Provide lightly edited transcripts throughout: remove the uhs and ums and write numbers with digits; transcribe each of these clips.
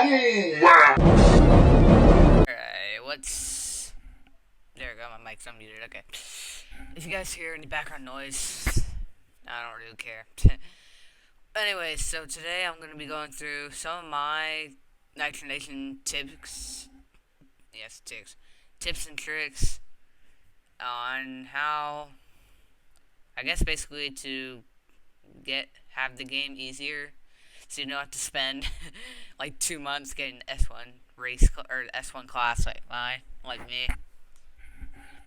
Alright, what's... There we go, my mic's unmuted, okay. If you guys hear any background noise, I don't really care. Anyway, so today I'm going to be going through some of my Nitro Nation tips. Yes, tips and tricks on how, I guess basically to have the game easier, so you don't have to spend like 2 months getting S1 or S1 class like me.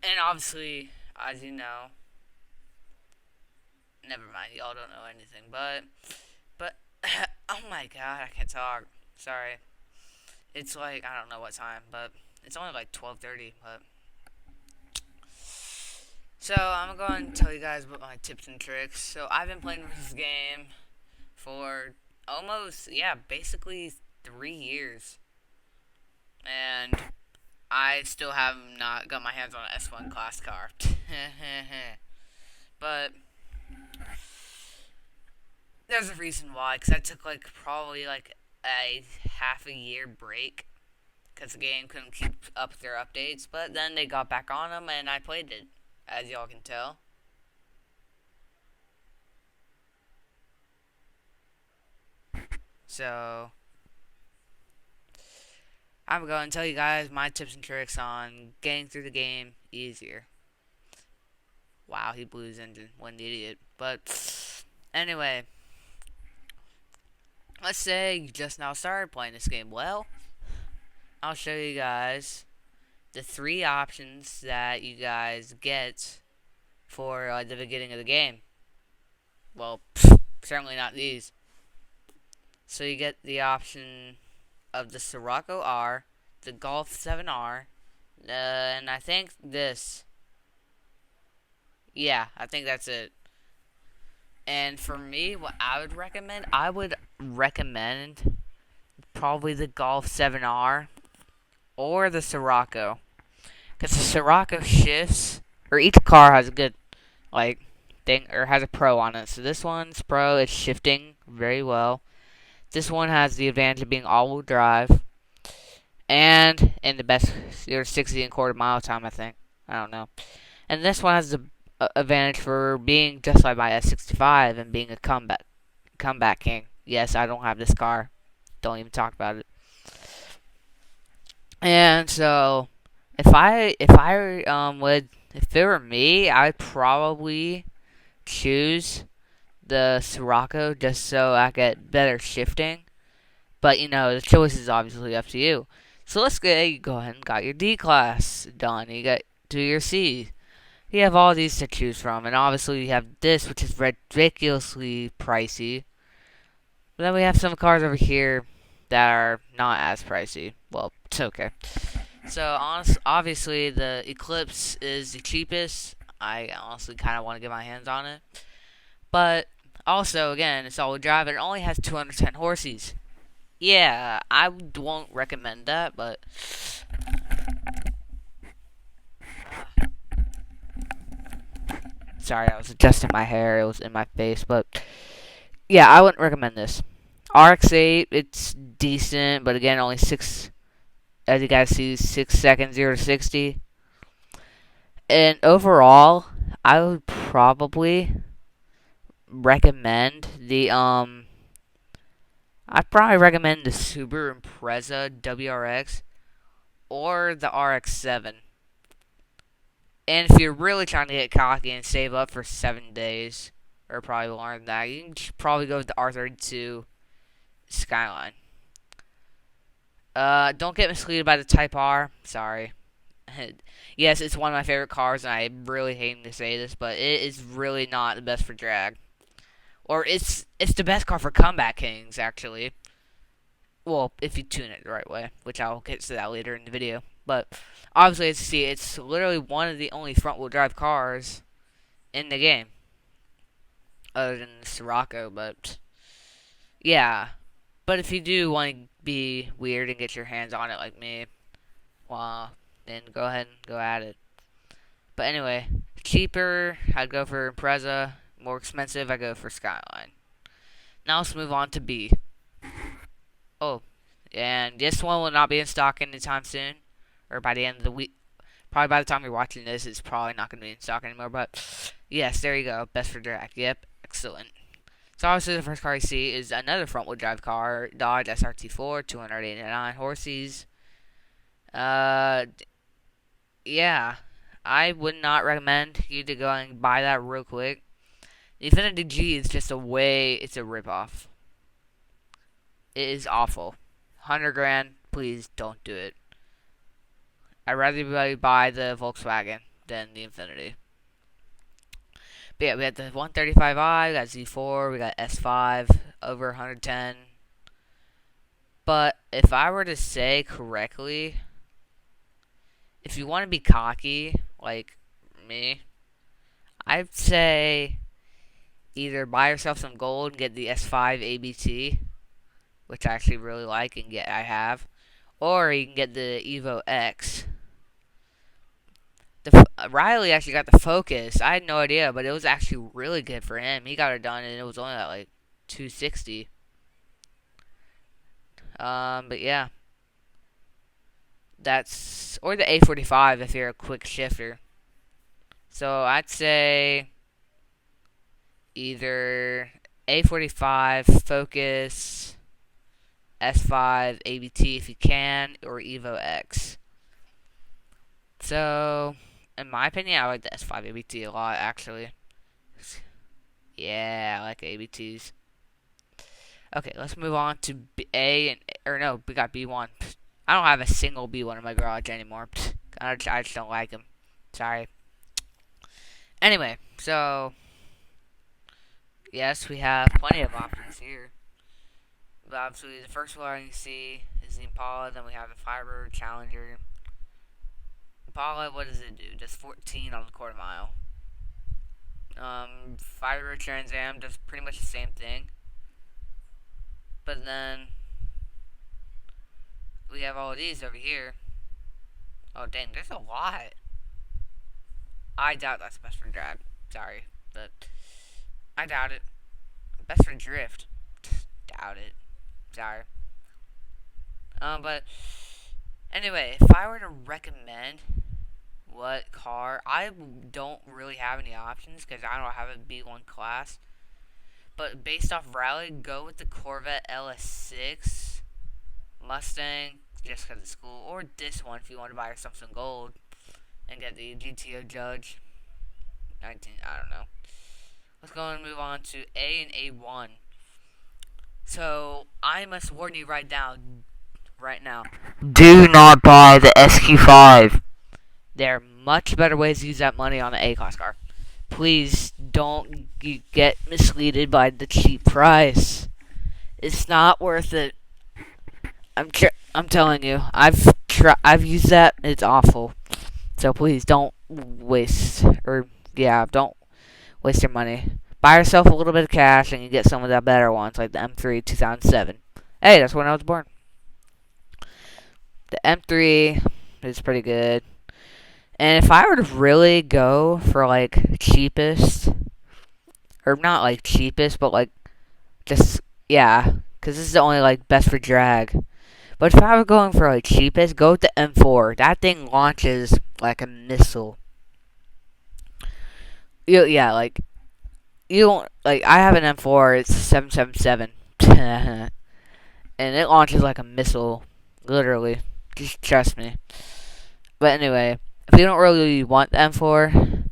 And obviously, as you know, never mind, y'all don't know anything, but oh my god, I can't talk. Sorry. It's like, I don't know what time, but it's only like 12:30, but so I'm going to tell you guys about my tips and tricks. So I've been playing this game for almost, basically 3 years. And I still have not got my hands on an S1 class car. But there's a reason why, because I took probably a half a year break because the game couldn't keep up with their updates, but then they got back on them and I played it, as y'all can tell. So I'm going to tell you guys my tips and tricks on getting through the game easier. Wow, he blew his engine. What an idiot. But anyway, let's say you just now started playing this game. Well, I'll show you guys the 3 options that you guys get for the beginning of the game. Well, certainly not these. So you get the option of the Scirocco R, the Golf 7R, and I think this. Yeah, I think that's it. And for me, what I would recommend probably the Golf 7R or the Scirocco. Because the Scirocco shifts, or each car has a good, thing, or has a pro on it. So this one's pro, it's shifting very well. This one has the advantage of being all-wheel drive. And in the best, 60 and quarter mile time, I think. I don't know. And this one has the advantage for being just like my S65 and being a comeback king. Yes, I don't have this car. Don't even talk about it. And so, if it were me, I'd probably choose the Scirocco just so I get better shifting. But the choice is obviously up to you. So let's go ahead and got your D class done. You do your C. You have all these to choose from, and obviously you have this, which is ridiculously pricey. But then we have some cars over here that are not as pricey. Well, it's okay. So obviously the Eclipse is the cheapest. I honestly kind of want to get my hands on it. But also, again, it's all-wheel drive, and it only has 210 horses. Yeah, I won't recommend that, but sorry, I was adjusting my hair. It was in my face, but yeah, I wouldn't recommend this. RX-8, it's decent, but again, only 6, as you guys see, 6 seconds, 0 to 60. And overall, I would probably recommend the, I'd probably recommend the Subaru Impreza WRX or the RX-7. And if you're really trying to get cocky and save up for 7 days, or probably longer than that, you can probably go with the R32 Skyline. Don't get misled by the Type R. Sorry. Yes, it's one of my favorite cars, and I really hate to say this, but it is really not the best for drag. Or it's the best car for comeback kings, actually. Well, if you tune it the right way, which I'll get to that later in the video. But obviously, as you see, it's literally one of the only front-wheel drive cars in the game, other than the Scirocco. But yeah, but if you do want to be weird and get your hands on it like me, well, then go ahead and go at it. But anyway, cheaper, I'd go for Impreza. More expensive, I go for Skyline. Now let's move on to B. Oh, And this one will not be in stock anytime soon, or by the end of the week. Probably by the time you're watching this, it's probably not going to be in stock anymore. But yes, there you go. Best for drag. Yep, excellent. So obviously the first car you see is another front-wheel drive car, Dodge SRT4, 289 horses. Yeah, I would not recommend you to go and buy that real quick. The Infiniti G is just it's a ripoff. It is awful. 100 grand, please don't do it. I'd rather everybody buy the Volkswagen than the Infiniti. But yeah, we got the 135i, we got Z4, we got S5, over 110. But if I were to say correctly, if you want to be cocky, like me, I'd say either buy yourself some gold and get the S5 ABT, which I actually really like and I have, or you can get the Evo X. Riley actually got the Focus. I had no idea, but it was actually really good for him. He got it done, and it was only at like 260. But yeah, or the A45 if you're a quick shifter. So I'd say either A45 Focus, S5 ABT if you can, or Evo X. So, in my opinion, I like the S5 ABT a lot, actually. Yeah, I like ABTs. Okay, let's move on to we got B1. I don't have a single B1 in my garage anymore. I just don't like them. Sorry. Anyway, so, yes, we have plenty of options here. But obviously, the first one you see is the Impala, then we have the Firebird, Challenger. Impala, what does it do? Just 14 on the quarter mile. Firebird Trans Am does pretty much the same thing. But then we have all of these over here. Oh dang, there's a lot. I doubt that's best for drag. Sorry, but I doubt it. Best for drift. Doubt it. Sorry. But anyway, if I were to recommend what car, I don't really have any options because I don't have a B1 class. But based off rally, go with the Corvette LS6, Mustang, just because it's cool, or this one if you want to buy yourself some gold and get the GTO Judge 19. I don't know. Let's go and move on to A and A1. So I must warn you right now. Do not buy the SQ5. There are much better ways to use that money on an A-class car. Please don't get misleaded by the cheap price. It's not worth it. I'm telling you. I've used that. It's awful. So please don't waste don't waste your money. Buy yourself a little bit of cash and you get some of the better ones like the M3 2007. Hey, that's when I was born. The M3 is pretty good. And if I were to really go for like cheapest, or not like cheapest, but like because this is the only like best for drag. But if I were going for like cheapest, go with the M4. That thing launches like a missile. I have an M4. It's 777, and it launches like a missile, literally. Just trust me. But anyway, if you don't really want the M4,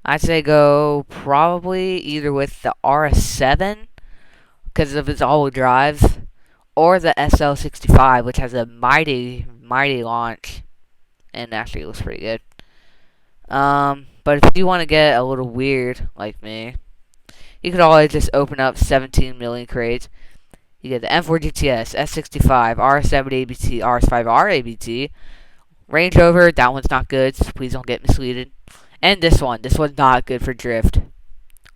I'd say go probably either with the RS7 because of its all-wheel drive, or the SL65, which has a mighty launch, and actually it looks pretty good. But if you want to get a little weird like me, you could always just open up 17 million crates. You get the M4 GTS, S65, RS7 ABT, RS5R ABT, Range Rover. That one's not good, so please don't get misleaded. And this one's not good for drift.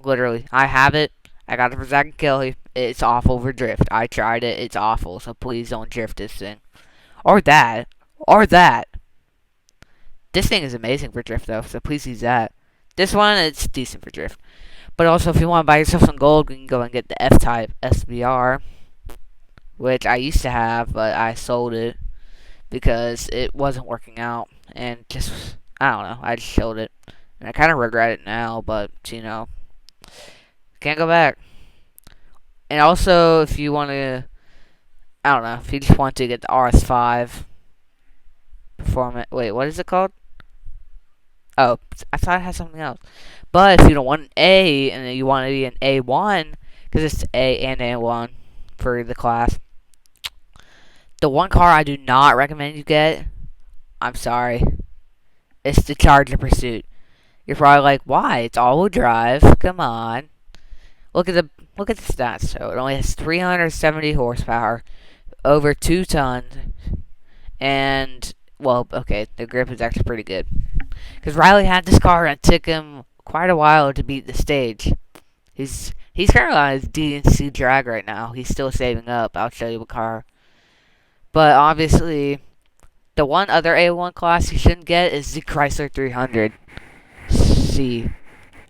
Literally, I have it. I got it for Zach and Kelly. It's awful for drift. I tried it. It's awful. So please don't drift this thing. Or that. This thing is amazing for drift though. So please use that. This one, it's decent for drift. But also, if you want to buy yourself some gold, you can go and get the F-Type SBR. which I used to have, but I sold it because it wasn't working out, and just I don't know, I just sold it, and I kind of regret it now, but can't go back. And also, if you want to, I don't know, if you just want to get the RS5 Performance, wait, what is it called? Oh, I thought it had something else. But if you don't want an A and you want to be an A1, because it's A and A1 for the class, the one car I do not recommend you get, I'm sorry, it's the Charger Pursuit. You're probably like, why? It's all-wheel drive. Come on. Look at the stats. So it only has 370 horsepower, over 2 tons, and well, okay, the grip is actually pretty good. Because Riley had this car and it took him quite a while to beat the stage. He's currently on his Dnc Drag right now. He's still saving up. I'll show you what car. But obviously, the one other A1 class you shouldn't get is the Chrysler 300. See,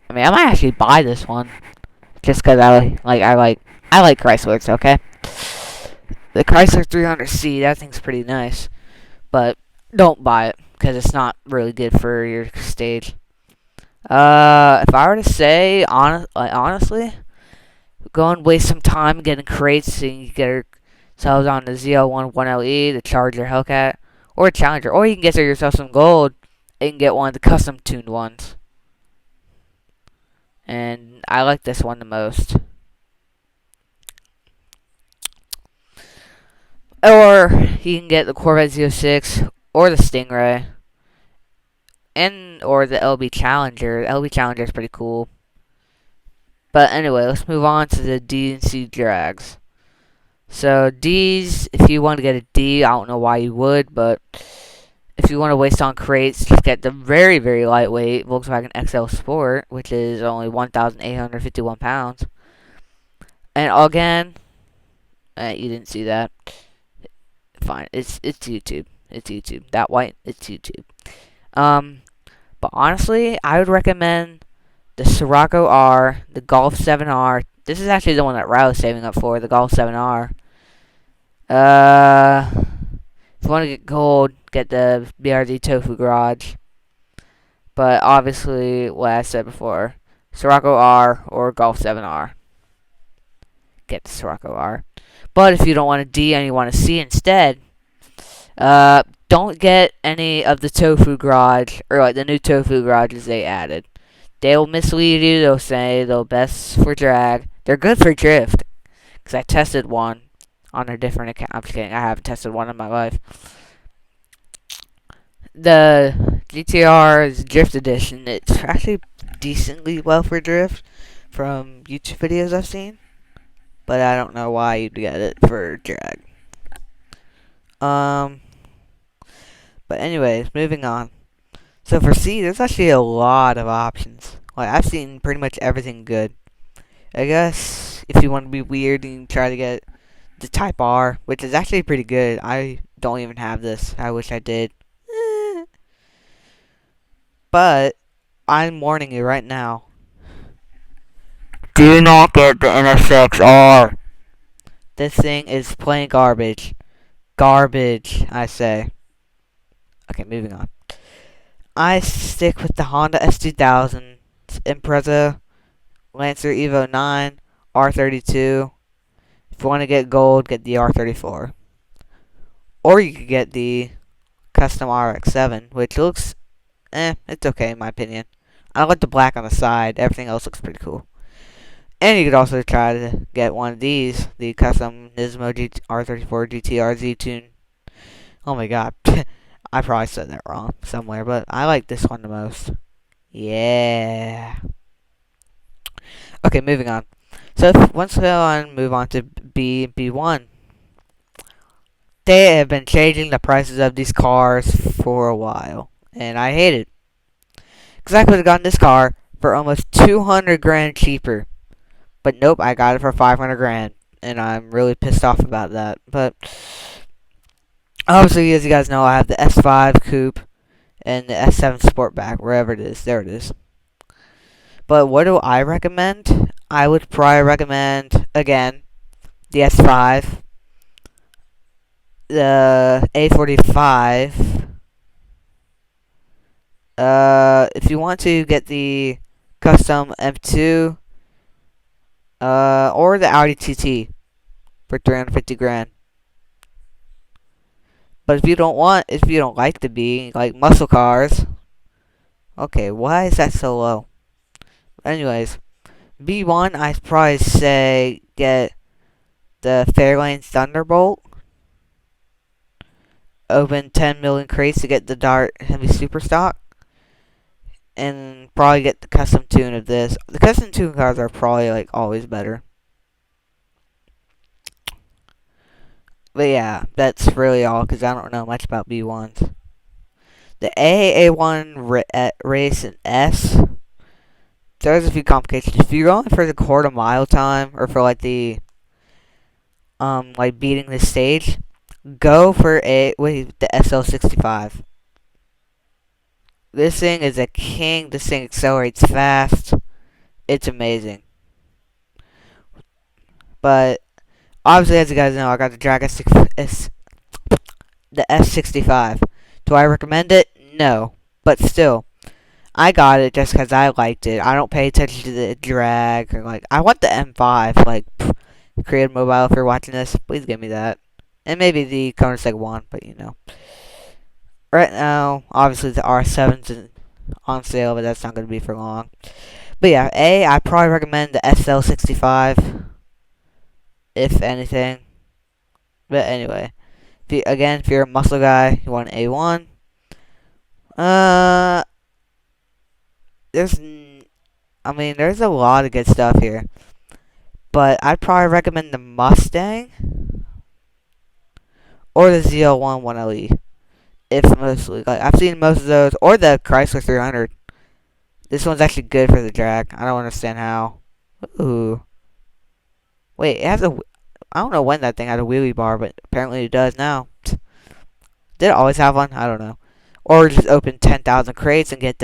I mean, I might actually buy this one just because I like Chryslers. Okay, the Chrysler 300C, that thing's pretty nice, but don't buy it because it's not really good for your stage. If I were to say, honestly, go and waste some time getting crates so you can get yourselves on the ZL1 1LE, the Charger Hellcat, or a Challenger, or you can get yourself some gold and get one of the custom tuned ones. And I like this one the most. Or you can get the Corvette Z06 or the Stingray, or the LB Challenger. The LB Challenger is pretty cool. But anyway, let's move on to the Dnc Drags. So D's, if you want to get a D, I don't know why you would, but if you want to waste on crates, just get the very, very lightweight Volkswagen XL Sport, which is only 1,851 pounds. And again, you didn't see that. Fine, it's YouTube. It's YouTube. That white, it's YouTube. But honestly, I would recommend the Scirocco R, the Golf 7R. This is actually the one that Riley's saving up for, the Golf 7R. If you want to get gold, get the BRZ Tofu Garage. But obviously, what I said before, Scirocco R or Golf 7R. Get the Scirocco R. But if you don't want a D and you want a C instead, don't get any of the Tofu Garage, or like the new Tofu Garages they added. They will mislead you. They'll say they're best for drag. They're good for drift. Because I tested one on a different account. I'm just kidding. I haven't tested one in my life. The GTR's Drift Edition, it's actually decently well for drift from YouTube videos I've seen. But I don't know why you'd get it for drag. But anyways, moving on. So for C, there's actually a lot of options. Like, I've seen pretty much everything good. I guess if you want to be weird and try to get the Type R, which is actually pretty good. I don't even have this. I wish I did. But I'm warning you right now. Do not get the NSX-R. This thing is plain garbage. Garbage, I say. Okay, moving on. I stick with the Honda S2000, Impreza, Lancer Evo 9, R32. If you want to get gold, get the R34. Or you could get the custom RX-7, which looks, it's okay in my opinion. I like the black on the side. Everything else looks pretty cool. And you could also try to get one of these, the custom Nismo R34 GTR Z-Tune. Oh my god. I probably said that wrong somewhere, but I like this one the most. Yeah. Okay, moving on. So once we move on to B1. They have been changing the prices of these cars for a while, and I hate it. Because I could have gotten this car for almost 200 grand cheaper. But nope, I got it for 500 grand, and I'm really pissed off about that. But obviously, as you guys know, I have the S5 Coupe and the S7 Sportback, wherever it is. There it is. But what do I recommend? I would probably recommend, again, the S5. the A45. If you want to get the custom M2, or the Audi TT for 350 grand. But if you don't like to be like muscle cars, okay, why is that so low? Anyways, B1, I'd probably say get the Fairlane Thunderbolt. Open 10 million crates to get the Dart Heavy Super Stock. And probably get the custom tune of this. The custom tune cars are probably like always better. But yeah, that's really all because I don't know much about B1s. The AA1 race and S, there's a few complications. If you're going for the quarter mile time or for like the like beating the stage, go for the SL65. This thing is a king. This thing accelerates fast. It's amazing. But obviously, as you guys know, I got the the S65. Do I recommend it? No. But still, I got it just because I liked it. I don't pay attention to the drag or like. I want the M5. Like, Creative Mobile, if you're watching this, please give me that. And maybe the Counter-Strike 1, but you know. Right now, obviously the R7's on sale, but that's not going to be for long. But yeah, I probably recommend the SL65, if anything. But anyway, if you're a muscle guy, you want an A1. There's a lot of good stuff here. But I'd probably recommend the Mustang or the ZL1 1LE. If mostly, like, I've seen most of those, or the Chrysler 300. This one's actually good for the drag. I don't understand how. Ooh. Wait, it has I don't know when that thing had a wheelie bar, but apparently it does now. Did it always have one? I don't know. Or just open 10,000 crates and get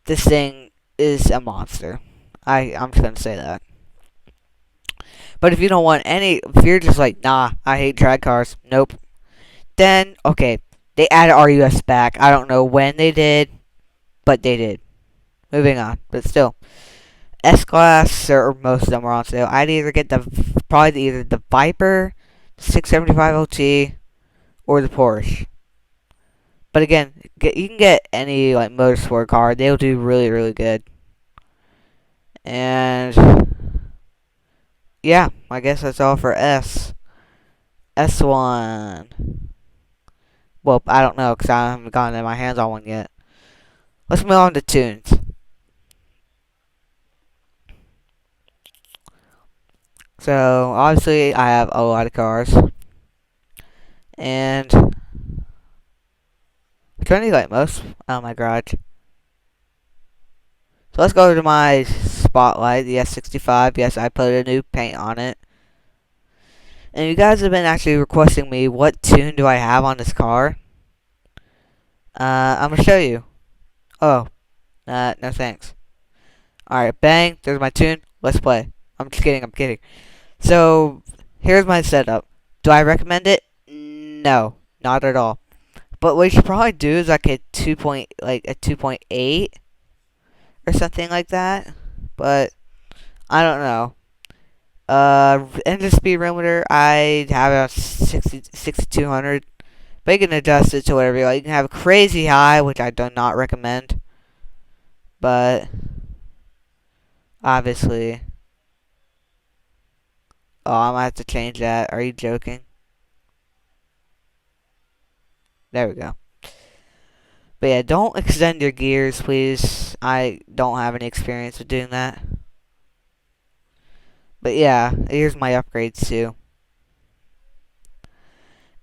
this thing is a monster. I'm just gonna say that. But if you don't want if you're just like, nah, I hate drag cars. Nope. Then, okay, they added RUS back. I don't know when they did, but they did. Moving on, but still. S-Class, or most of them are on sale. I'd either get either the Viper, 675 LT, or the Porsche. But again, you can get any like motorsport car. They'll do really, really good. And yeah, I guess that's all for S. S1. Well, I don't know, because I haven't gotten my hands on one yet. Let's move on to tunes. So, obviously, I have a lot of cars. And I'm trying to like most out my garage. So let's go to my Spotlight, the S65. Yes, I put a new paint on it. And you guys have been actually requesting me what tune do I have on this car. I'm gonna show you. Oh, no thanks. Alright, bang, there's my tune. Let's play. I'm just kidding, I'm kidding. So, here's my setup. Do I recommend it? No, not at all. But what you should probably do is like a 2.8 or something like that. But I don't know. Engine speed limiter, I have it on 6200. But you can adjust it to whatever you like. You can have a crazy high, which I do not recommend. But obviously, I'm gonna have to change that. Are you joking? There we go. But yeah, don't extend your gears, please. I don't have any experience with doing that. But yeah, here's my upgrades too.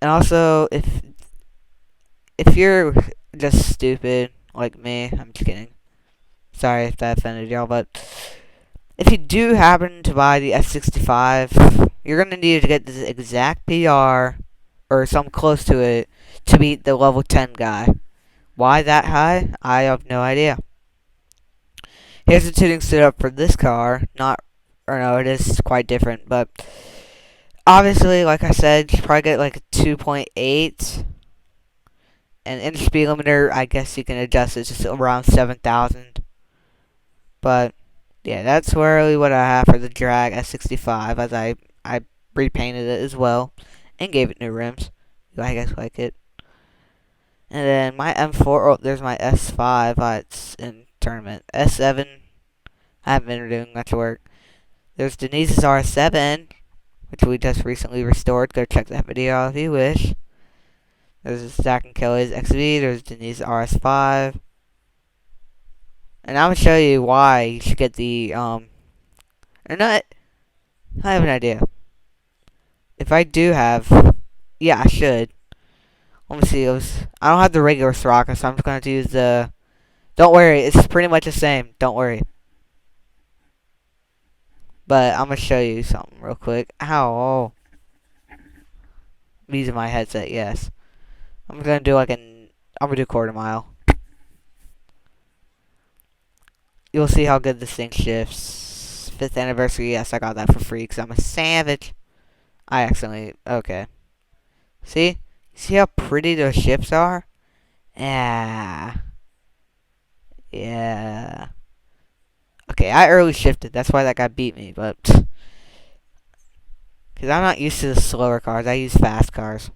And also, if you're just stupid like me, I'm just kidding. Sorry if that offended y'all, but if you do happen to buy the S65, you're gonna need to get this exact PR or something close to it to beat the level 10 guy. Why that high? I have no idea. Here's the tuning setup for this car. It is quite different, but Obviously, like I said, you probably get like a 2.8. And in the speed limiter, I guess you can adjust it just around 7,000. But yeah, that's really what I have for the Drag S65, as I repainted it as well and gave it new rims. I guys like it. And then my M4, oh, there's my S5, it's in tournament. S7, I haven't been doing much work. There's Denise's R7, which we just recently restored. Go check that video out if you wish. There's Zach and Kelly's XV. There's Denise's RS5. And I'm going to show you why you should get the, or not, I have an idea. If I do have, yeah, I should. Let me see, I don't have the regular Sirocco, so I'm just going to use the, don't worry, it's pretty much the same, don't worry. But I'm going to show you something real quick. Ow. I'm using my headset, yes. I'm going to do I'm going to do quarter mile. You'll see how good this thing shifts. 5th anniversary, yes, I got that for free because I'm a savage. I accidentally, okay. See? See how pretty those shifts are? Yeah. Yeah. Okay, I early shifted. That's why that guy beat me, but because I'm not used to the slower cars. I use fast cars.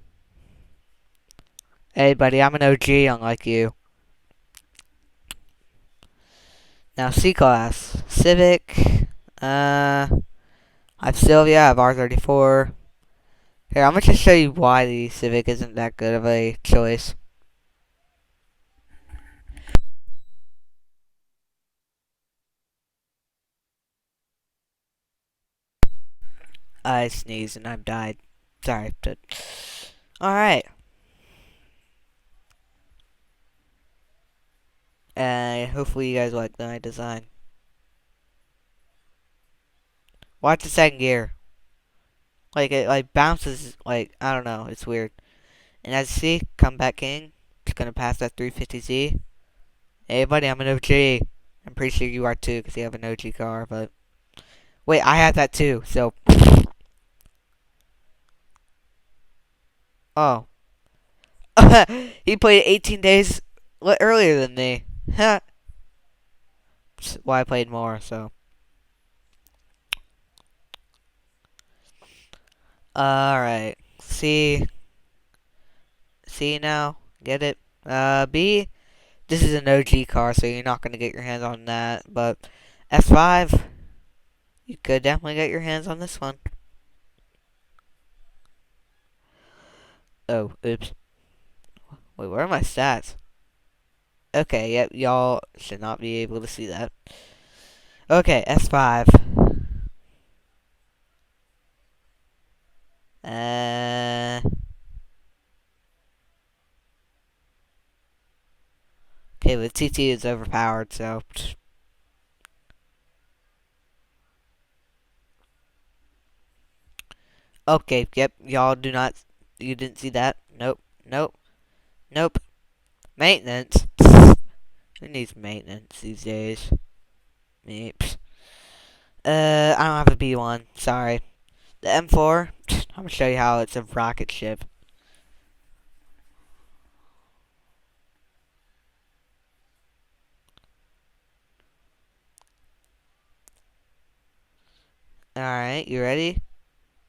Hey, buddy, I'm an OG, unlike you. Now, C-Class. Civic. I have Sylvia. I have R34. Here, I'm going to just show you why the Civic isn't that good of a choice. I sneezed and I've died. Sorry. Alright. Hopefully you guys like the design. Watch the second gear. Like, it bounces, like, I don't know. It's weird. And as you see, Comeback King. Just gonna pass that 350Z. Hey, buddy, I'm an OG. I'm pretty sure you are too, because you have an OG car, but... Wait, I had that too, so... Oh. He played 18 days earlier than me. Huh. Well, I played more, so... Alright. C now. Get it? B. This is an OG car, so you're not going to get your hands on that. But S5, you could definitely get your hands on this one. Oh, oops. Wait, where are my stats? Okay, yep, y'all should not be able to see that. Okay, S5. Okay, the TT is overpowered, so... Okay, yep, y'all do not... You didn't see that? Nope, nope, nope. Maintenance? Who needs maintenance these days? Me. I don't have a B1, sorry. The M4, I'm gonna show you how it's a rocket ship. Alright, you ready?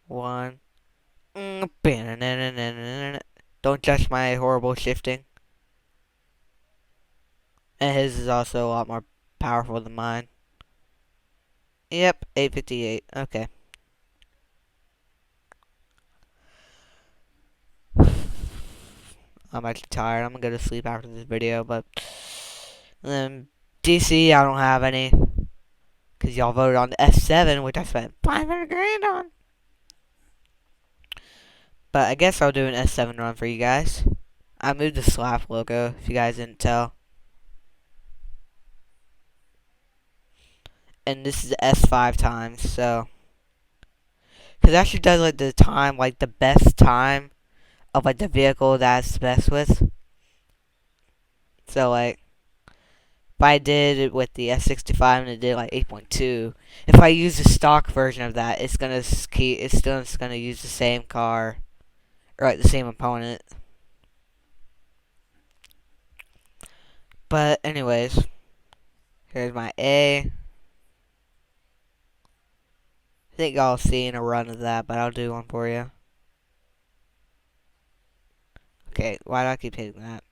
One. Don't judge my horrible shifting. And his is also a lot more powerful than mine. Yep, 858. Okay. I'm actually tired. I'm gonna go to sleep after this video, but then DC, I don't have any. Because y'all voted on the S7, which I spent 500 grand on. But I guess I'll do an S7 run for you guys. I moved the slap logo, if you guys didn't tell. And this is S5 times, so. Because that actually does, like, the time, like, the best time of, like, the vehicle that's best with. So, like, if But I did it with the S65 and it did like 8.2. If I use the stock version of that, it's still gonna use the same car, or like the same opponent. But anyways, here's my A. I think y'all seen a run of that, but I'll do one for you. Okay, why do I keep hitting that?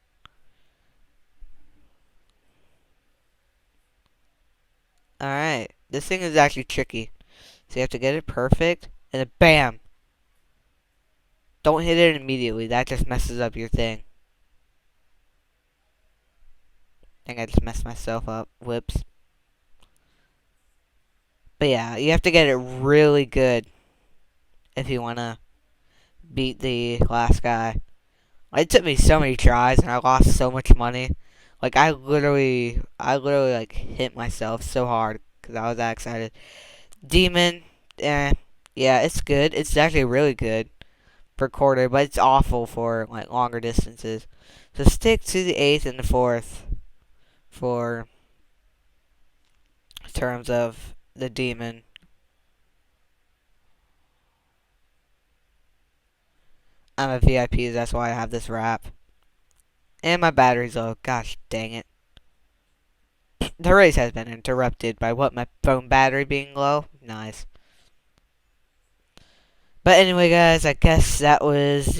Alright, this thing is actually tricky. So you have to get it perfect, and then BAM! Don't hit it immediately, that just messes up your thing. I think I just messed myself up. Whoops. But yeah, you have to get it really good if you want to beat the last guy. It took me so many tries and I lost so much money. Like I literally like hit myself so hard because I was that excited. Demon, yeah, it's good. It's actually really good for quarter, but it's awful for like longer distances. So stick to the 8th and the 4th for terms of the demon. I'm a VIP, that's why I have this wrap. And my battery's low. Gosh dang it. The race has been interrupted by what, my phone battery being low? Nice. But anyway guys, I guess that was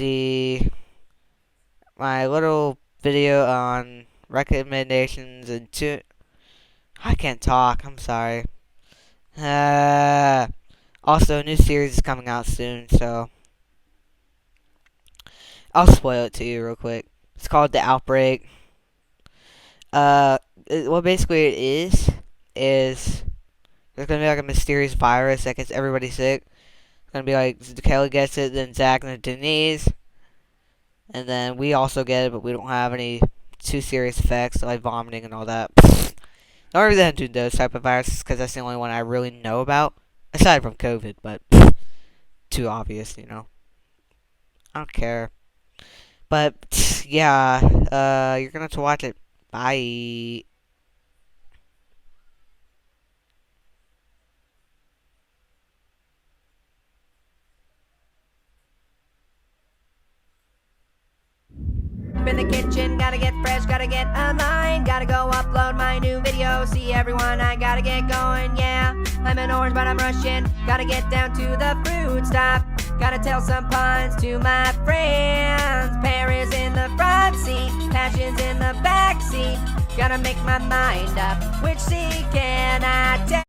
my little video on recommendations and I can't talk, I'm sorry. Also, a new series is coming out soon, so I'll spoil it to you real quick. It's called The Outbreak. What basically it is there's gonna be like a mysterious virus that gets everybody sick. It's gonna be like Kelly gets it, then Zach, and then Denise, and then we also get it, but we don't have any too serious effects like vomiting and all that. Don't really do those type of viruses because that's the only one I really know about, aside from COVID. But too obvious, you know. I don't care. But yeah, you're gonna have to watch it. Bye. In the kitchen, gotta get fresh, gotta get online, gotta go upload my new video, see everyone, I gotta get going, yeah. I'm an orange but I'm Russian, gotta get down to the fruit stop, gotta tell some puns to my friends. Paris in the front seat, passions in the back seat, gotta make my mind up, which seat can I take?